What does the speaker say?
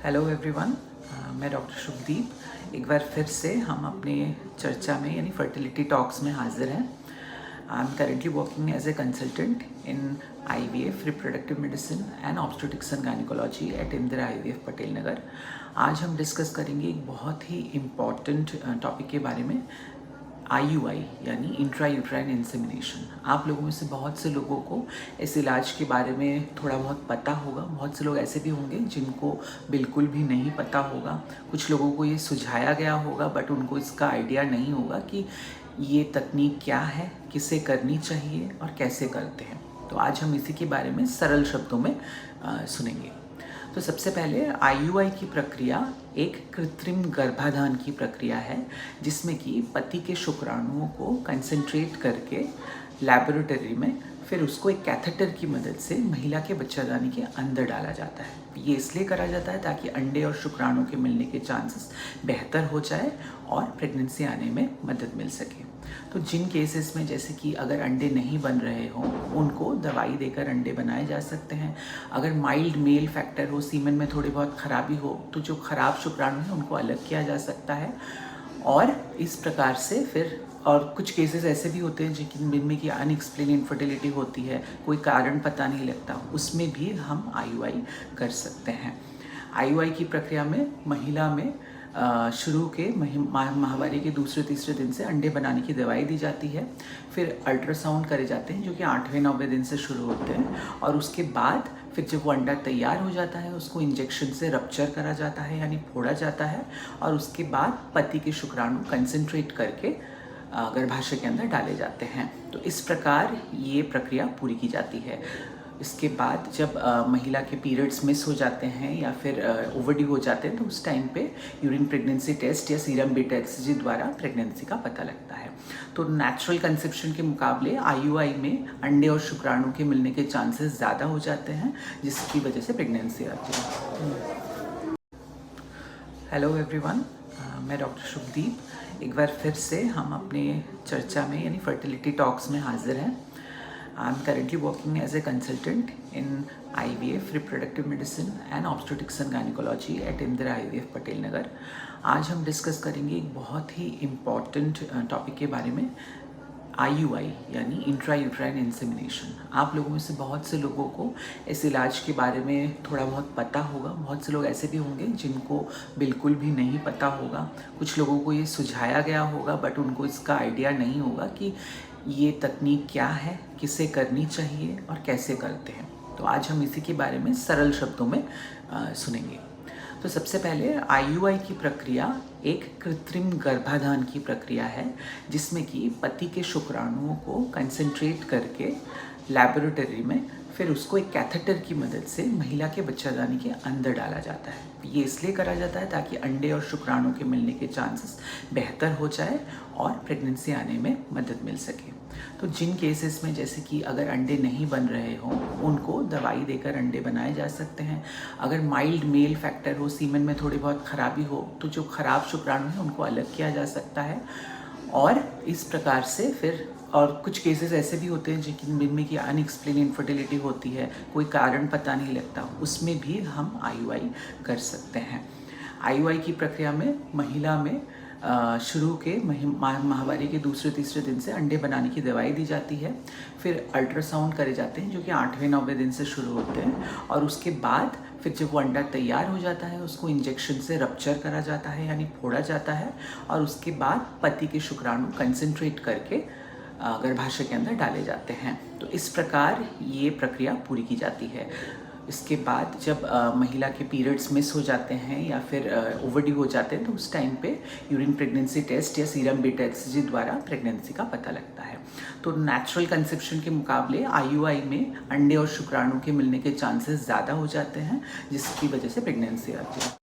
Hello everyone, मैं doctor Shubhdeep एक बार फिर से हम अपने चर्चा में यानी फर्टिलिटी टॉक्स में हाजिर हैं। I am currently working as a consultant in IVF, reproductive medicine and obstetrics and gynaecology at Indira IVF Patel Nagar. आज हम डिस्कस करेंगे एक बहुत ही इम्पॉर्टेंट टॉपिक के बारे में, IUI यानी इंट्रा यूट्राइन इंसेमिनेशन। आप लोगों में से बहुत से लोगों को इस इलाज के बारे में थोड़ा बहुत पता होगा, बहुत से लोग ऐसे भी होंगे जिनको बिल्कुल भी नहीं पता होगा। कुछ लोगों को ये सुझाया गया होगा बट उनको इसका आइडिया नहीं होगा कि ये तकनीक क्या है, किसे करनी चाहिए और कैसे करते हैं। तो आज हम इसी के बारे में सरल शब्दों में सुनेंगे। तो सबसे पहले IUI की प्रक्रिया एक कृत्रिम गर्भाधान की प्रक्रिया है, जिसमें कि पति के शुक्राणुओं को कंसंट्रेट करके लैबोरेटरी में फिर उसको एक कैथेटर की मदद से महिला के बच्चादानी के अंदर डाला जाता है। ये इसलिए करा जाता है ताकि अंडे और शुक्राणु के मिलने के चांसेस बेहतर हो जाए और प्रेगनेंसी आने में मदद मिल सके। तो जिन केसेस में जैसे कि अगर अंडे नहीं बन रहे हों, उनको दवाई देकर अंडे बनाए जा सकते हैं। अगर माइल्ड मेल फैक्टर हो, सीमेन में थोड़ी बहुत खराबी हो, तो जो खराब शुक्राणु हैं उनको अलग किया जा सकता है। और इस प्रकार से फिर और कुछ केसेस ऐसे भी होते हैं जिनमें कि अनएक्सप्लेन इनफर्टिलिटी होती है, कोई कारण पता नहीं लगता, उसमें भी हम IUI कर सकते हैं। IUI की प्रक्रिया में महिला में शुरू के माहवारी के दूसरे तीसरे दिन से अंडे बनाने की दवाई दी जाती है। फिर अल्ट्रासाउंड करे जाते हैं जो कि 8वें-9वें दिन से शुरू होते हैं, और उसके बाद फिर जब वो अंडा तैयार हो जाता है उसको इंजेक्शन से रप्चर करा जाता है यानी फोड़ा जाता है, और उसके बाद पति के शुक्राणु कंसंट्रेट करके गर्भाशय के अंदर डाले जाते हैं। तो इस प्रकार ये प्रक्रिया पूरी की जाती है। इसके बाद जब महिला के पीरियड्स मिस हो जाते हैं या फिर ओवरड्यू हो जाते हैं, तो उस टाइम पे यूरिन प्रेगनेंसी टेस्ट या सीरम बीटा HCG द्वारा प्रेगनेंसी का पता लगता है। तो नेचुरल कंसेप्शन के मुकाबले IUI में अंडे और शुक्राणु के मिलने के चांसेस ज़्यादा हो जाते हैं, जिसकी वजह से प्रेगनेंसी आती है। हेलो एवरीवन, मैं डॉक्टर शुभदीप एक बार फिर से हम अपने चर्चा में यानी फर्टिलिटी टॉक्स में हाजिर हैं। I am currently working as a consultant in IVF, reproductive medicine and obstetrics and gynaecology at Indira IVF Patel Nagar. आज हम डिस्कस करेंगे एक बहुत ही इम्पॉर्टेंट टॉपिक के बारे में, IUI यानी इंट्रा यूट्राइन इंसेमिनेशन। आप लोगों में से बहुत से लोगों को इस इलाज के बारे में थोड़ा बहुत पता होगा, बहुत से लोग ऐसे भी होंगे जिनको बिल्कुल भी नहीं पता होगा। कुछ लोगों को ये सुझाया गया होगा बट उनको इसका आइडिया नहीं होगा कि ये तकनीक क्या है, किसे करनी चाहिए और कैसे करते हैं। तो आज हम इसी के बारे में सरल शब्दों में सुनेंगे। तो सबसे पहले IUI की प्रक्रिया एक कृत्रिम गर्भाधान की प्रक्रिया है, जिसमें कि पति के शुक्राणुओं को कंसंट्रेट करके लैबोरेटरी में फिर उसको एक कैथेटर की मदद से महिला के बच्चादानी के अंदर डाला जाता है। ये इसलिए करा जाता है ताकि अंडे और शुक्राणु के मिलने के चांसेस बेहतर हो जाए और प्रेगनेंसी आने में मदद मिल सके। तो जिन केसेस में जैसे कि अगर अंडे नहीं बन रहे हों, उनको दवाई देकर अंडे बनाए जा सकते हैं। अगर माइल्ड मेल फैक्टर हो, सीमेन में थोड़ी बहुत खराबी हो, तो जो खराब शुक्राणु हैं उनको अलग किया जा सकता है। और इस प्रकार से फिर और कुछ केसेस ऐसे भी होते हैं जिनमें कि अनएक्सप्लेन इनफर्टिलिटी होती है, कोई कारण पता नहीं लगता, उसमें भी हम IUI कर सकते हैं। IUI की प्रक्रिया में महिला में शुरू के माहवारी के दूसरे तीसरे दिन से अंडे बनाने की दवाई दी जाती है। फिर अल्ट्रासाउंड करे जाते हैं जो कि 8वें-9वें दिन से शुरू होते हैं, और उसके बाद फिर जब वो अंडा तैयार हो जाता है उसको इंजेक्शन से रप्चर करा जाता है यानी फोड़ा जाता है, और उसके बाद पति के शुक्राणु कंसंट्रेट करके गर्भाशय के अंदर डाले जाते हैं। तो इस प्रकार ये प्रक्रिया पूरी की जाती है। इसके बाद जब महिला के पीरियड्स मिस हो जाते हैं या फिर ओवरड्यू हो जाते हैं, तो उस टाइम पे यूरिन प्रेगनेंसी टेस्ट या सीरम बीटा HCG द्वारा प्रेगनेंसी का पता लगता है। तो नेचुरल कंसेप्शन के मुकाबले IUI में अंडे और शुक्राणु के मिलने के चांसेस ज़्यादा हो जाते हैं, जिसकी वजह से प्रेगनेंसी आती है।